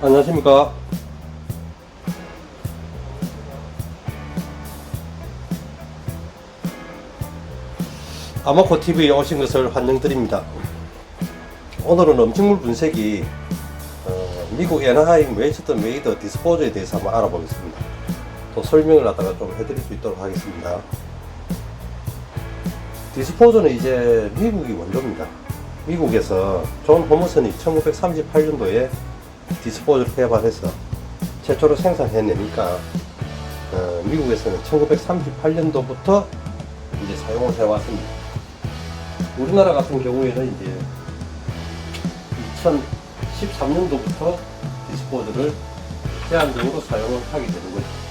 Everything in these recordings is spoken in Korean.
안녕하십니까. 아마코TV에 오신 것을 환영드립니다. 오늘은 음식물 분쇄기 미국 애나하임 웨스턴 메이드 디스포저에 대해서 한번 알아보겠습니다. 또 설명을 갖다가 좀 해드릴 수 있도록 하겠습니다. 디스포저는 이제 미국이 원조입니다. 미국에서 존 호머슨이 1938년도에 디스포저를 개발해서 최초로 생산해내니까 미국에서는 1938년도부터 이제 사용을 해왔습니다. 우리나라 같은 경우에는 이제 2013년도부터 디스포저를 제한적으로 사용을 하게 되는 거죠.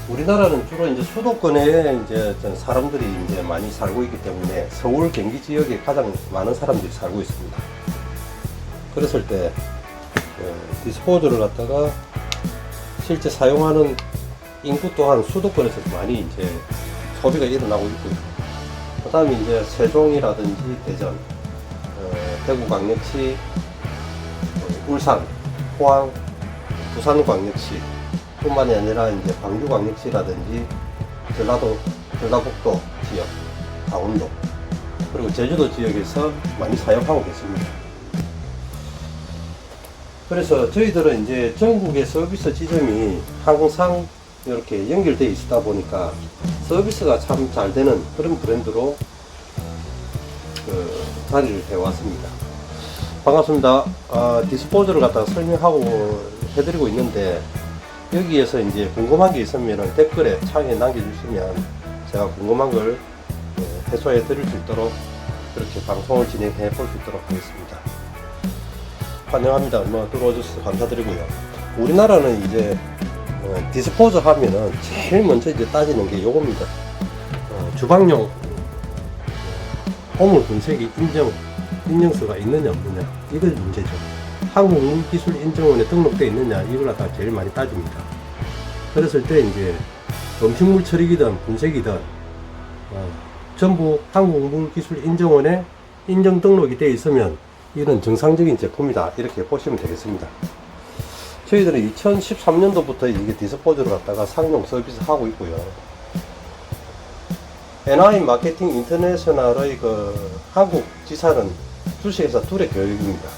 우리나라는 주로 이제 수도권에 이제 사람들이 이제 많이 살고 있기 때문에 서울 경기 지역에 가장 많은 사람들이 살고 있습니다. 그랬을 때 디스포저를 갖다가 실제 사용하는 인구 또한 수도권에서 많이 이제 소비가 일어나고 있고요. 그 다음에 이제 세종이라든지 대전, 대구광역시, 울산, 포항, 부산광역시 뿐만이 아니라 이제 광주광역시라든지 전라북도 지역, 강원도, 그리고 제주도 지역에서 많이 사용하고 계십니다. 그래서 저희들은 이제 전국의 서비스 지점이 항상 이렇게 연결되어 있다 보니까 서비스가 참 잘 되는 그런 브랜드로 자리를 해왔습니다. 반갑습니다. 디스포저를 갖다가 설명하고 해드리고 있는데, 여기에서 이제 궁금한 게 있으면 댓글에 창에 남겨주시면 제가 궁금한 걸 해소해 드릴 수 있도록 그렇게 방송을 진행해 볼 수 있도록 하겠습니다. 환영합니다. 들어와주셔서 감사드리고요. 우리나라는 이제 디스포저 하면은 제일 먼저 이제 따지는 게 요겁니다. 주방용 오물 분쇄기 인증서가 있느냐 없느냐, 이게 문제죠. 한국기술인증원에 등록되어 있느냐, 이걸 갖다가 제일 많이 따집니다. 그랬을 때 이제 음식물 처리기든 분쇄기든 전부 한국물기술인증원에 인증 등록이 되어 있으면 이런 정상적인 제품이다, 이렇게 보시면 되겠습니다. 저희들은 2013년도부터 이게 디스포저를 갖다가 상용 서비스 하고 있고요. NI 마케팅 인터내셔널의 한국 지사는 주식회사 둘의 교육입니다.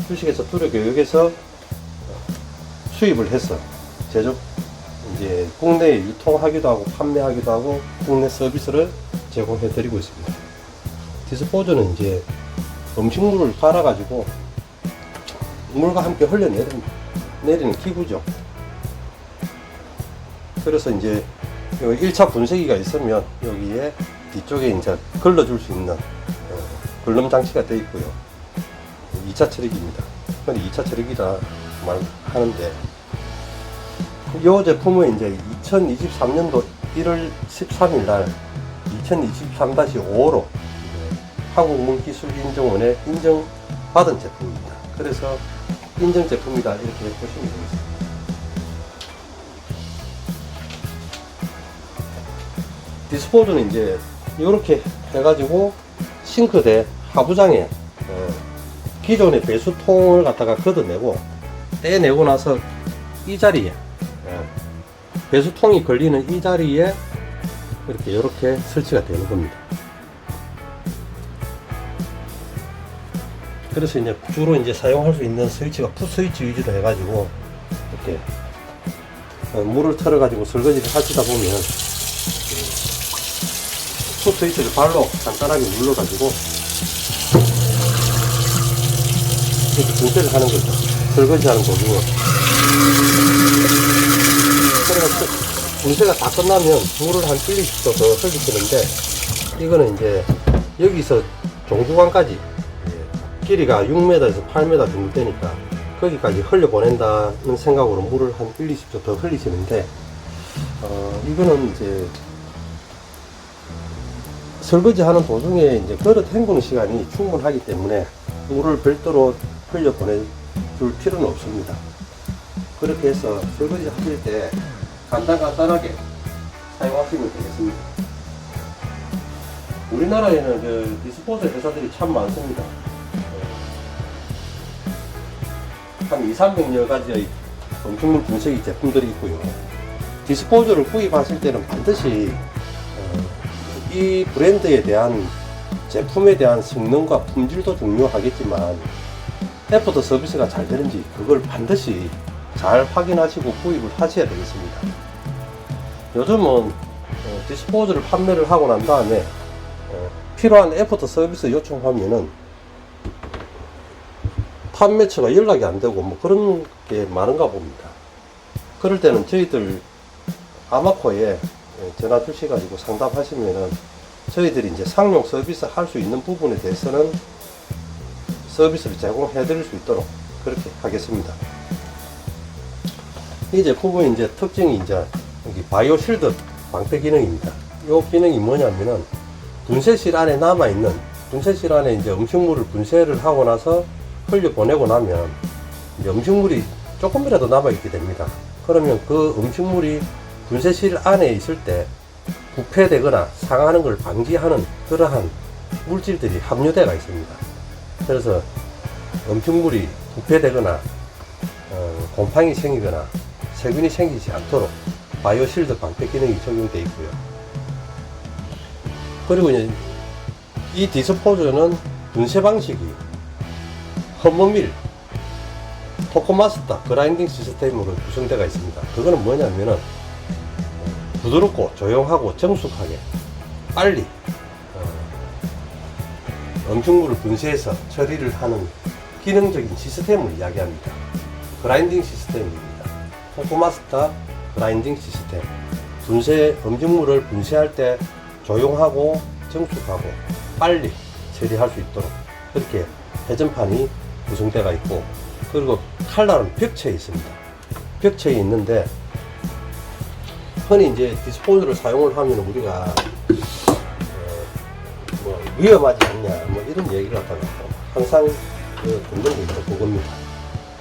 주식회사 둘의 교육에서 수입을 해서 이제 국내에 유통하기도 하고 판매하기도 하고 국내 서비스를 제공해 드리고 있습니다. 디스포저는 이제 음식물을 갈아 가지고 물과 함께 흘려내리는 기구죠. 그래서 이제 1차 분쇄기가 있으면 여기에 뒤쪽에 이제 걸러줄 수 있는 걸름 장치가 되어 있고요. 2차 처리기입니다. 근데 2차 처리기라 말하는데, 이 제품은 이제 2023년도 1월 13일 날 2023-5호로 한국물기술인증원에 인정받은 제품입니다. 그래서 인증 제품이다, 이렇게 보시면 되겠습니다. 디스포저는 이제 이렇게 해가지고 싱크대 하부장에 기존의 배수통을 갖다가 걷어내고 떼내고 나서 이 자리에 배수통이 걸리는 이 자리에 이렇게 설치가 되는 겁니다. 그래서 이제 주로 이제 사용할 수 있는 스위치가 풋스위치 위주로 해가지고 이렇게 물을 틀어 가지고 설거지를 하시다 보면 풋스위치를 발로 간단하게 눌러 가지고 이렇게 분쇄를 하는 거죠. 설거지 하는 도중에. 그래서 분쇄가 다 끝나면 물을 한 1리터 더 흘리시는데, 이거는 이제 여기서 종구관까지 길이가 6m에서 8m 정도 되니까 거기까지 흘려보낸다는 생각으로 물을 한 1-20초 더 흘리시는데, 이거는 이제 설거지 하는 도중에 이제 그릇 헹구는 시간이 충분하기 때문에 물을 별도로 흘려 보내줄 필요는 없습니다. 그렇게 해서 설거지 하실 때 간단하게 사용하시면 되겠습니다. 우리나라에는 그 디스포저 회사들이 참 많습니다. 한 200~300여 가지의 음식물 분쇄기 제품들이 있고요. 디스포저를 구입하실 때는 반드시 이 브랜드에 대한 제품에 대한 성능과 품질도 중요하겠지만 애프터 서비스가 잘 되는지 그걸 반드시 잘 확인하시고 구입을 하셔야 되겠습니다. 요즘은 디스포저를 판매를 하고 난 다음에 필요한 애프터 서비스 요청하면은 판매처가 연락이 안 되고 뭐 그런 게 많은가 봅니다. 그럴 때는 저희들 아마코에 전화 주셔가지고 상담하시면은 저희들이 이제 상용 서비스 할 수 있는 부분에 대해서는 서비스를 제공해 드릴 수 있도록 그렇게 하겠습니다. 이 제품은 이제 특징이 이제 여기 바이오 실드 방패 기능입니다. 이 기능이 뭐냐면은 분쇄실 안에 남아있는 분쇄실 안에 이제 음식물을 분쇄를 하고 나서 흘려 보내고 나면 이제 음식물이 조금이라도 남아있게 됩니다. 그러면 그 음식물이 분쇄실 안에 있을 때 부패되거나 상하는 걸 방지하는 그러한 물질들이 함유되어 있습니다. 그래서 음식물이 부패되거나 곰팡이 생기거나 세균이 생기지 않도록 바이오 실드 방패 기능이 적용되어 있고요. 그리고 이제 이 디스포저는 분쇄 방식이 험머밀, 토코마스터 그라인딩 시스템으로 구성되어 있습니다. 그거는 뭐냐면은 부드럽고 조용하고 정숙하게 빨리 음식물을 분쇄해서 처리를 하는 기능적인 시스템을 이야기합니다. 그라인딩 시스템입니다. 토코마스터 그라인딩 시스템. 음식물을 분쇄할 때 조용하고 정숙하고 빨리 처리할 수 있도록 그렇게 회전판이 구성되어 있고, 그리고 칼날은 벽체에 있습니다. 벽체에 있는데 흔히 이제 디스포저를 사용을 하면 우리가 뭐 위험하지 않냐 뭐 이런 얘기를 하다가 항상 듣는 게 있고 그겁니다.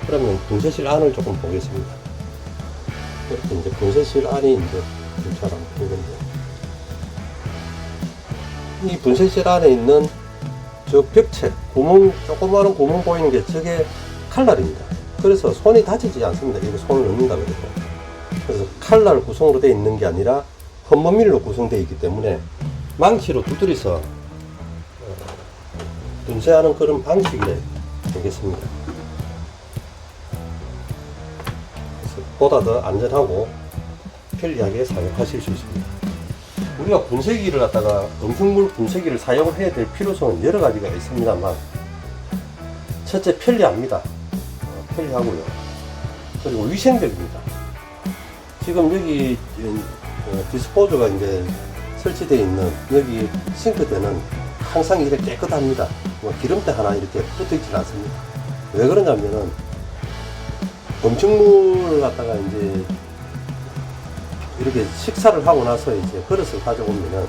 그러면 분쇄실 안을 조금 보겠습니다. 이렇게 이제 분쇄실 안이 이제 분쇄라고 보는데, 이 분쇄실 안에 있는 저 벽체 조그마한 구멍 보이는 게 저게 칼날입니다. 그래서 손이 다치지 않습니다. 이거 손을 넣는다 그래도. 그래서 칼날 구성으로 되어 있는 게 아니라 험머밀로 구성되어 있기 때문에 망치로 두드려서 분쇄하는 그런 방식이 되겠습니다. 그래서 보다 더 안전하고 편리하게 사용하실 수 있습니다. 우리가 분쇄기를 갖다가 음식물 분쇄기를 사용을 해야 될 필요성은 여러 가지가 있습니다만, 첫째 편리합니다. 편리하고요. 그리고 위생적입니다. 지금 여기 디스포저가 이제 설치되어 있는 여기 싱크대는 항상 이렇게 깨끗합니다. 뭐 기름때 하나 이렇게 붙어 있지 않습니다. 왜 그러냐면은 음식물을 갖다가 이제 이렇게 식사를 하고 나서 이제 그릇을 가져오면은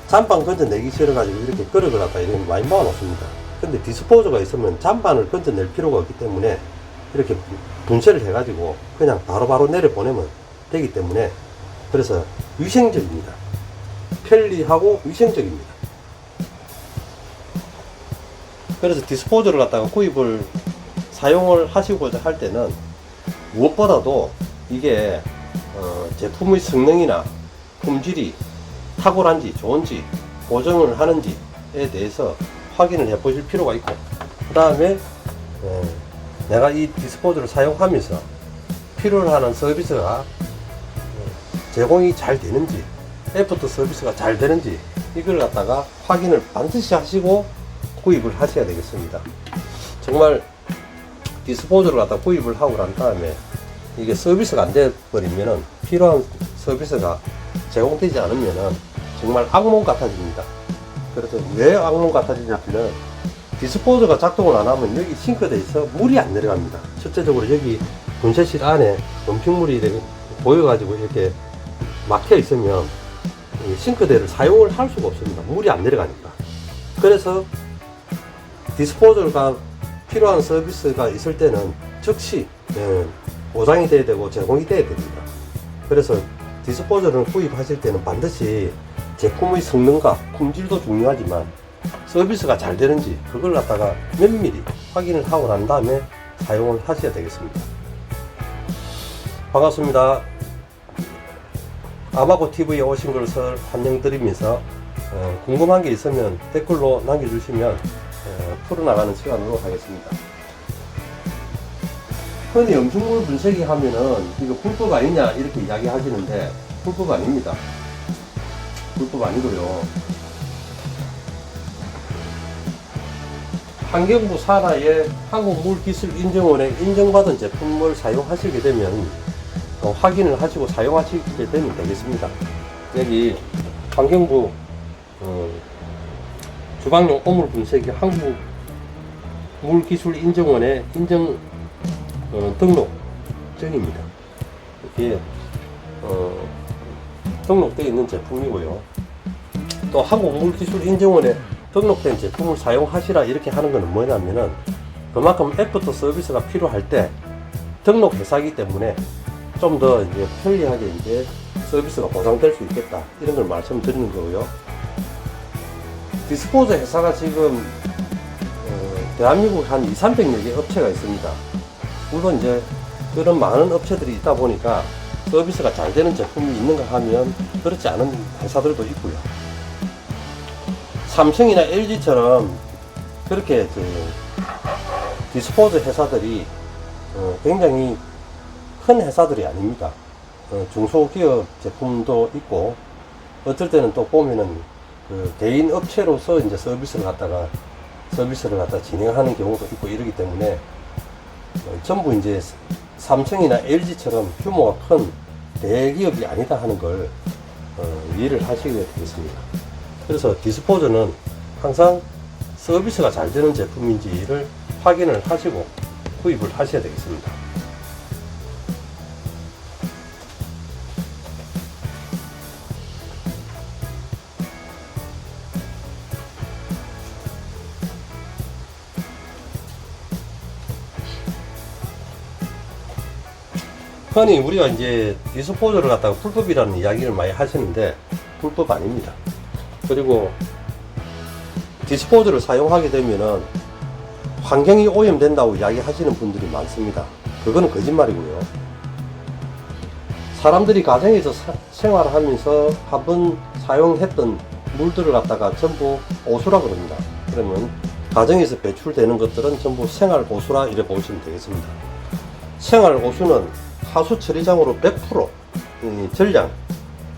잔반 건져내기 싫어가지고 이렇게 그릇을 갖다 이렇게 많이 모아 놓습니다. 근데 디스포저가 있으면 잔반을 건져낼 필요가 없기 때문에 이렇게 분쇄를 해가지고 그냥 바로바로 내려보내면 되기 때문에, 그래서 위생적입니다. 편리하고 위생적입니다. 그래서 디스포저를 갖다가 구입을 사용을 하시고자 할 때는 무엇보다도 이게 제품의 성능이나 품질이 탁월한지 좋은지 보정을 하는지에 대해서 확인을 해 보실 필요가 있고, 그 다음에 내가 이 디스포저를 사용하면서 필요로 하는 서비스가 제공이 잘 되는지, 애프터 서비스가 잘 되는지 이걸 갖다가 확인을 반드시 하시고 구입을 하셔야 되겠습니다. 정말 디스포저를 갖다 구입을 하고 난 다음에 이게 서비스가 안 돼 버리면은, 필요한 서비스가 제공되지 않으면은 정말 악몽 같아집니다. 그래서 왜 악몽 같아지냐면은 디스포저가 작동을 안 하면 여기 싱크대에서 물이 안 내려갑니다. 첫째적으로 여기 분쇄실 안에 음식물이 보여가지고 이렇게 막혀 있으면 싱크대를 사용을 할 수가 없습니다. 물이 안 내려가니까. 그래서 디스포저가 필요한 서비스가 있을 때는 즉시 보장이 돼야 되고 제공이 돼야 됩니다. 그래서 디스포저를 구입하실 때는 반드시 제품의 성능과 품질도 중요하지만 서비스가 잘 되는지 그걸 갖다가 면밀히 확인을 하고 난 다음에 사용을 하셔야 되겠습니다. 반갑습니다. 아마고TV에 오신 것을 환영드리면서 궁금한 게 있으면 댓글로 남겨주시면 풀어나가는 시간으로 하겠습니다. 흔히 음식물 분쇄기 하면은 이거 불법 아니냐 이렇게 이야기 하시는데 불법 아닙니다. 불법 아니고요. 환경부 산하의 한국물기술인증원에 인정받은 제품을 사용하시게 되면 확인을 하시고 사용하시게 되면 되겠습니다. 여기 환경부 주방용 오물 분쇄기 한국물기술인증원의 인정 등록증입니다. 이게 등록되어 있는 제품이고요. 또 한국물기술인증원에 등록된 제품을 사용하시라 이렇게 하는 것은 뭐냐면은 그만큼 애프터 서비스가 필요할 때 등록 회사이기 때문에 좀 더 이제 편리하게 이제 서비스가 보장될 수 있겠다 이런 걸 말씀드리는 거고요. 디스포저 회사가 지금 대한민국 한 200~300여 개 업체가 있습니다. 물론 이제 그런 많은 업체들이 있다 보니까 서비스가 잘 되는 제품이 있는가 하면 그렇지 않은 회사들도 있고요. 삼성이나 LG처럼 그렇게 디스포저 회사들이 굉장히 큰 회사들이 아닙니다. 중소기업 제품도 있고 어떨 때는 또 보면은 그 개인 업체로서 이제 서비스를 갖다 진행하는 경우도 있고 이러기 때문에 전부 이제 삼성이나 LG처럼 규모가 큰 대기업이 아니다 하는 걸 이해를 하시게 되겠습니다. 그래서 디스포저는 항상 서비스가 잘 되는 제품인지를 확인을 하시고 구입을 하셔야 되겠습니다. 흔히 우리가 이제 디스포저를 갖다가 불법이라는 이야기를 많이 하시는데 불법 아닙니다. 그리고 디스포저를 사용하게 되면은 환경이 오염된다고 이야기 하시는 분들이 많습니다. 그거는 거짓말이고요. 사람들이 가정에서 생활을 하면서 한번 사용했던 물들을 갖다가 전부 오수라 그럽니다. 그러면 가정에서 배출되는 것들은 전부 생활 오수라 이렇게 보시면 되겠습니다. 생활 오수는 하수 처리장으로 100% 전량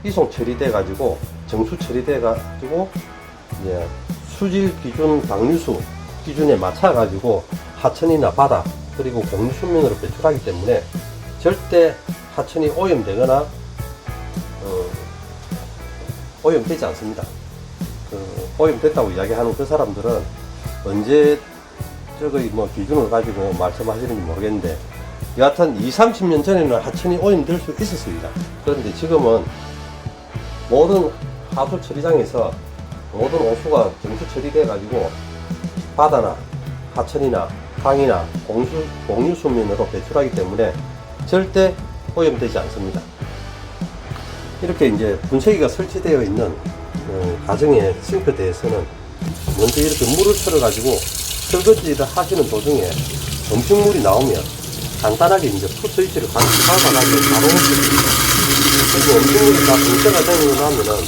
이송 처리돼 가지고 정수 처리돼 가지고 이제 수질 기준 방류수 기준에 맞춰 가지고 하천이나 바다 그리고 공유 수면으로 배출하기 때문에 절대 하천이 오염되거나 오염되지 않습니다. 오염됐다고 이야기하는 그 사람들은 언제 저거의 뭐 기준을 가지고 말씀하시는지 모르겠는데 여하튼 20~30년 전에는 하천이 오염될 수 있었습니다. 그런데 지금은 모든 하수 처리장에서 모든 오수가 정수 처리돼 가지고 바다나 하천이나 강이나 공유 수면으로 배출하기 때문에 절대 오염되지 않습니다. 이렇게 이제 분쇄기가 설치되어 있는 가정의 싱크대에서는 먼저 이렇게 물을 틀어 가지고 설거지를 하시는 도중에 음식물이 나오면 간단하게 이제 풋스위치를 밟아가지고 바로 그리고 음식물이 다 분쇄가 되고 나면은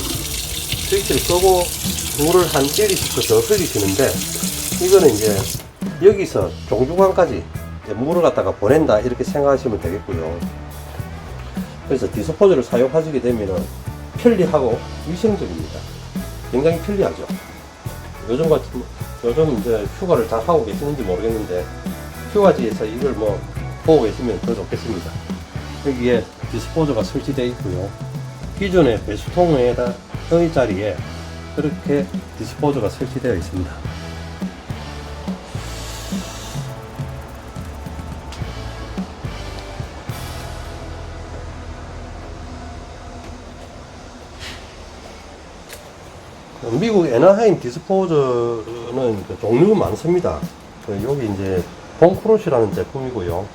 스위치를 끄고 물을 한 1~2초 더 흘리시는데 이거는 이제 여기서 종주관까지 물을 갖다가 보낸다 이렇게 생각하시면 되겠고요. 그래서 디스포저를 사용하시게 되면은 편리하고 위생적입니다. 굉장히 편리하죠. 요즘 이제 휴가를 잘 하고 계시는지 모르겠는데 휴가지에서 이걸 뭐 보고 계시면 더 좋겠습니다. 여기에 디스포저가 설치되어 있고요. 기존의 배수통의 자리에 그렇게 디스포저가 설치되어 있습니다. 미국 애나하임 디스포저는 그 종류가 많습니다. 여기 이제 본크로시라는 제품이고요.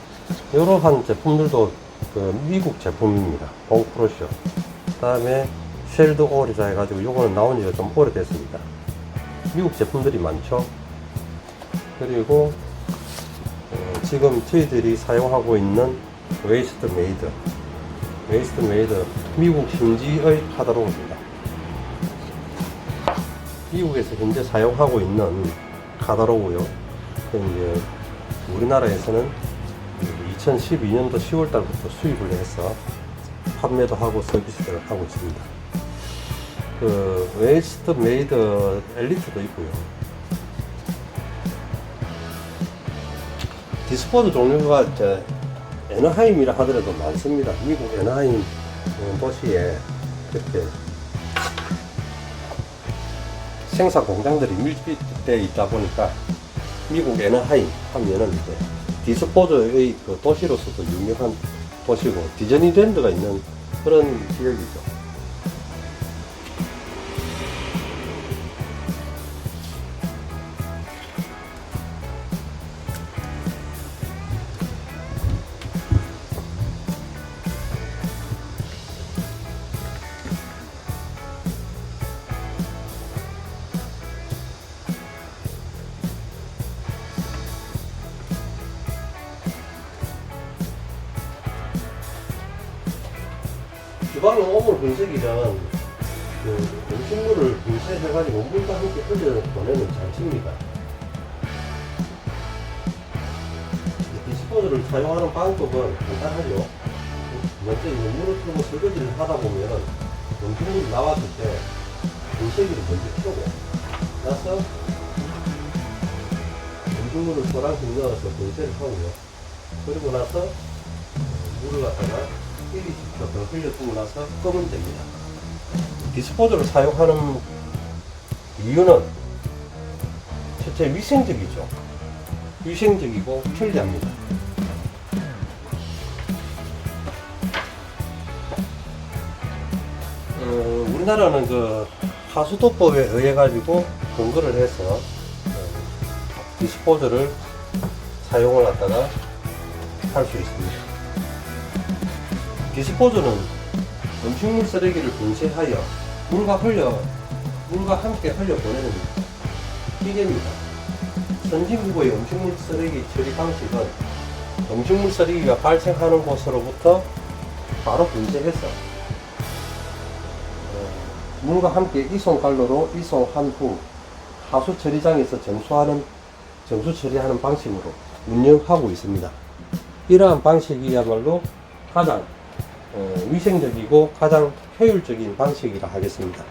이러한 제품들도 그 미국 제품입니다. 본크로시. 그 다음에 쉘드 올이라 해가지고 요거는 나온 지가 좀 오래됐습니다. 미국 제품들이 많죠. 그리고 지금 저희들이 사용하고 있는 웨이스트 메이드 미국 심지의 카다로그입니다. 미국에서 현재 사용하고 있는 카다로그요. 이제 우리나라에서는 2012년도 10월 달부터 수입을 해서 판매도 하고 서비스를 하고 있습니다. 그 웨이스트 메이드 엘리트도 있고요. 디스포저 종류가 이제 애나하임이라 하더라도 많습니다. 미국 애나하임 도시에 그렇게 생산 공장들이 밀집되어 있다 보니까 미국 애나하임 하면은 이제 디스포저의 그 도시로서도 유명한 도시고 디즈니랜드가 있는 그런 지역이죠. 주방 오물 분쇄기는 그 음식물을 분쇄해가지고 물과 함께 흘려 보내는 장치입니다. 디스포저를 사용하는 방법은 간단하죠. 먼저 물을 틀고 설거지를 하다 보면 음식물이 나왔을 때 분쇄기를 먼저 켜고 나서 음식물을 소량씩 넣어서 분쇄를 하고요. 그리고 나서 물을 갖다가 1~2초 더 흘려두고 나서 끄면 됩니다. 디스포저를 사용하는 이유는 첫째 위생적이죠. 위생적이고 편리합니다. 우리나라는 그 하수도법에 의해 가지고 근거를 해서 디스포저를 사용을 갖다가 할 수 있습니다. 디스포저는 음식물 쓰레기를 분쇄하여 물과 함께 흘려보내는 기계입니다. 선진국의 음식물 쓰레기 처리 방식은 음식물 쓰레기가 발생하는 곳으로부터 바로 분쇄해서 물과 함께 이송관로로 이송한 후 하수 처리장에서 정수 처리하는 방식으로 운영하고 있습니다. 이러한 방식이야말로 가장 위생적이고 가장 효율적인 방식이라 하겠습니다.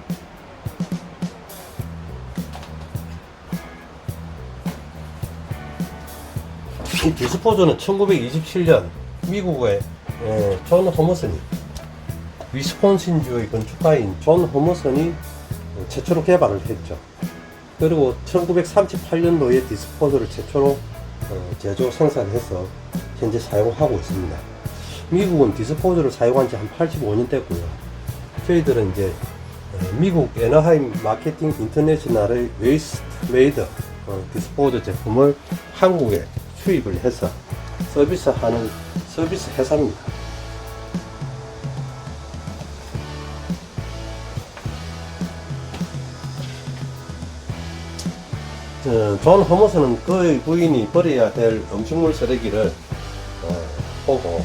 이 디스포저는 1927년 미국의 존 허머슨이 위스콘신주의 건축가인 존 허머슨이 최초로 개발을 했죠. 그리고 1938년도에 디스포저를 최초로 제조 생산해서 현재 사용하고 있습니다. 미국은 디스포저를 사용한 지 한 85년 됐고요. 저희들은 이제 미국 애나하임 마케팅 인터내셔널의 웨이스트 메이드 디스포저 제품을 한국에 수입을 해서 서비스하는 서비스 회사입니다. 존 허머슨은 그의 부인이 버려야 될 음식물 쓰레기를 보고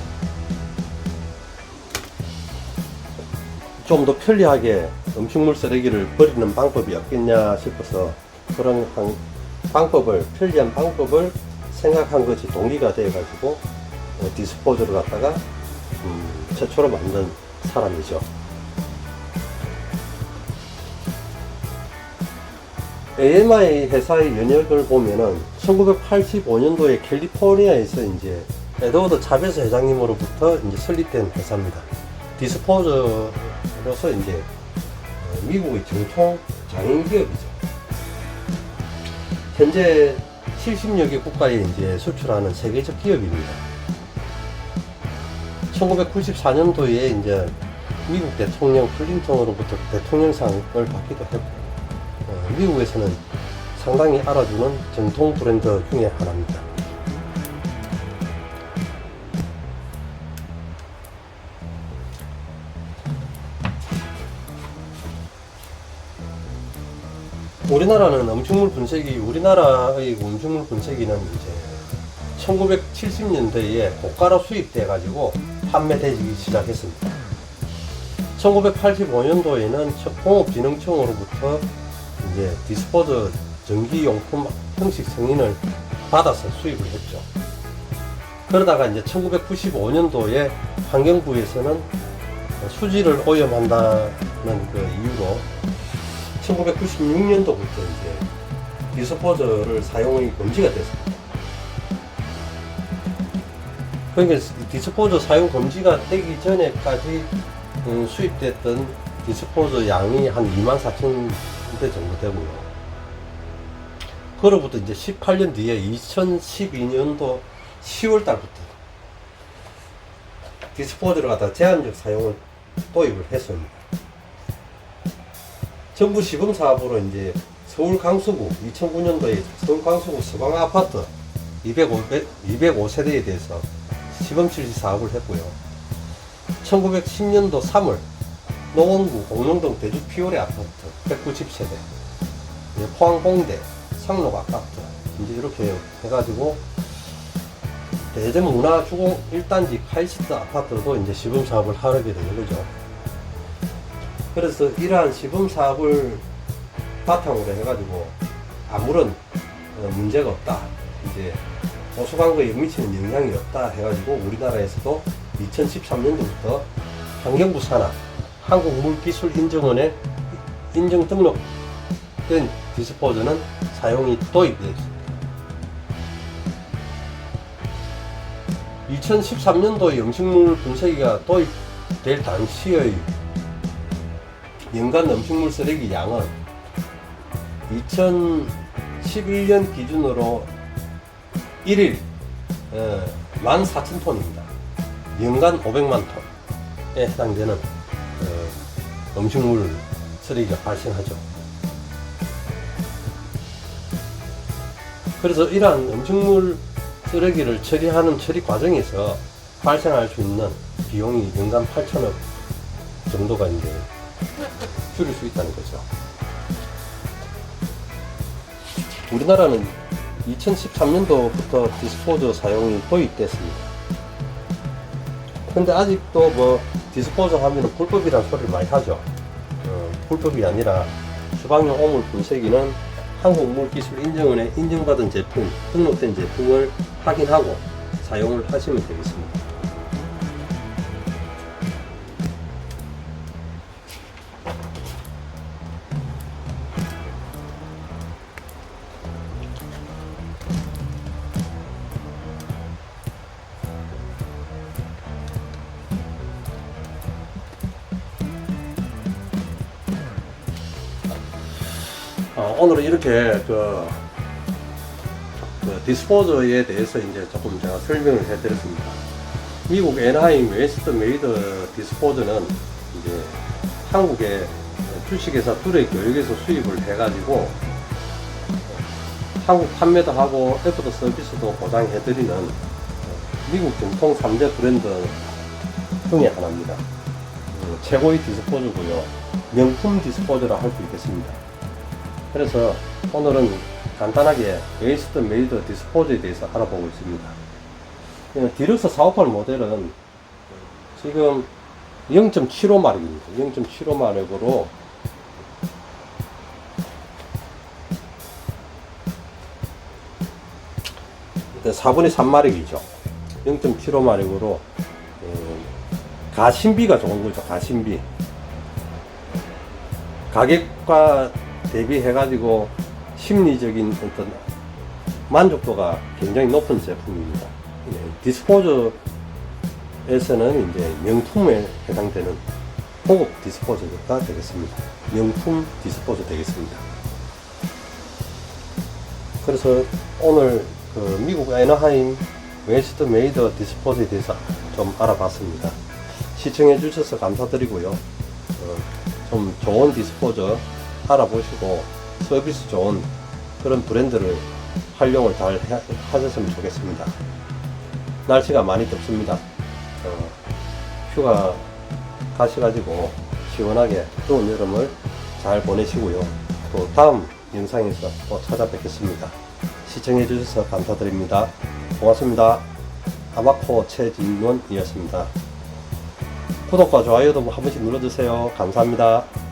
좀 더 편리하게 음식물 쓰레기를 버리는 방법이 없겠냐 싶어서 그런 편리한 방법을 생각한 것이 동기가 되어 가지고 디스포저를 갖다가 최초로 만든 사람이죠. AMI 회사의 연역을 보면은 1985년도에 캘리포니아에서 이제 에드워드 차베스 회장님으로부터 이제 설립된 회사입니다. 디스포저로서 이제 미국의 정통 장인 기업이죠. 현재 70여 개 국가에 이제 수출하는 세계적 기업입니다. 1994년도에 이제 미국 대통령 클린턴으로부터 대통령상을 받기도 했고, 미국에서는 상당히 알아주는 정통 브랜드 중에 하나입니다. 우리나라의 음식물 분쇄기는 이제 1970년대에 고가로 수입돼 가지고 판매되기 시작했습니다. 1985년도에는 공업진흥청으로부터 이제 디스포저 전기용품 형식 승인을 받아서 수입을 했죠. 그러다가 이제 1995년도에 환경부에서는 수질을 오염한다는 그 이유로 1996년도부터 이제 디스포저를 사용이 금지가 됐습니다. 그러니까 디스포저 사용 금지가 되기 전에까지 수입됐던 디스포저 양이 한 24,000대 정도 되고요. 그로부터 이제 18년 뒤에 2012년도 10월 달부터 디스포저를 갖다 제한적 사용을 도입을 했습니다. 정부 시범 사업으로 이제 서울 강서구 2009년도에 서울 강서구 서강 아파트 205세대에 대해서 시범 실시 사업을 했고요. 1910년도 3월 노원구 공릉동 대주 피오레 아파트 190세대, 포항 공대 상록 아파트 이제 이렇게 해가지고 대전 문화주공 1단지 카이스트 아파트도 이제 시범 사업을 하게 되는 거죠. 그래서 이러한 시범 사업을 바탕으로 해가지고 아무런 문제가 없다, 이제 호수광거에 미치는 영향이 없다 해가지고 우리나라에서도 2013년도부터 환경부 산하 한국물기술인증원에 인증 등록된 디스포저는 사용이 도입되었습니다. 2013년도에 음식물 분쇄기가 도입될 당시의 연간 음식물 쓰레기 양은 2011년 기준으로 1일 14,000톤입니다. 연간 500만 톤에 해당되는 음식물 쓰레기가 발생하죠. 그래서 이러한 음식물 쓰레기를 처리하는 처리 과정에서 발생할 수 있는 비용이 연간 8천억 정도가 이제 줄일 수 있다는 거죠. 우리나라는 2013년도부터 디스포저 사용이 도입됐습니다. 근데 아직도 뭐 디스포저 하면 불법이라는 소리를 많이 하죠. 불법이 아니라 주방용 오물 분쇄기는 한국물기술인증원에 인증받은 제품, 등록된 제품을 확인하고 사용을 하시면 되겠습니다. 오늘은 이렇게 그 디스포저에 대해서 이제 조금 제가 설명을 해드렸습니다. 미국 애나하임 웨스트 메이드 디스포저는 이제 한국의 주식회사 뚜레 교육에서 수입을 해가지고 한국 판매도 하고 애프터 서비스도 보장해드리는 미국 정통 3대 브랜드 중에 하나입니다. 최고의 디스포저고요. 명품 디스포저라 할 수 있겠습니다. 그래서 오늘은 간단하게 웨스트 메이드 디스포저에 대해서 알아보고 있습니다. 디럭스 458 모델은 지금 0.75 마력입니다. 0.75 마력으로 4분의 3 마력이죠. 0.75 마력으로 가심비가 좋은 거죠. 가심비. 가격과 대비해가지고 심리적인 어떤 만족도가 굉장히 높은 제품입니다. 디스포저에서는 이제 명품에 해당되는 고급 디스포저가 되겠습니다. 명품 디스포저 되겠습니다. 그래서 오늘 그 미국 애나하임 웨스트 메이드 디스포저에 대해서 좀 알아봤습니다. 시청해 주셔서 감사드리고요. 좀 좋은 디스포저 알아보시고 서비스 좋은 그런 브랜드를 활용을 잘 하셨으면 좋겠습니다. 날씨가 많이 덥습니다. 휴가 가셔가지고 시원하게 더운 여름을 잘 보내시고요. 또 다음 영상에서 또 찾아뵙겠습니다. 시청해 주셔서 감사드립니다. 고맙습니다. 아마코 최진원이었습니다. 구독과 좋아요도 한 번씩 눌러주세요. 감사합니다.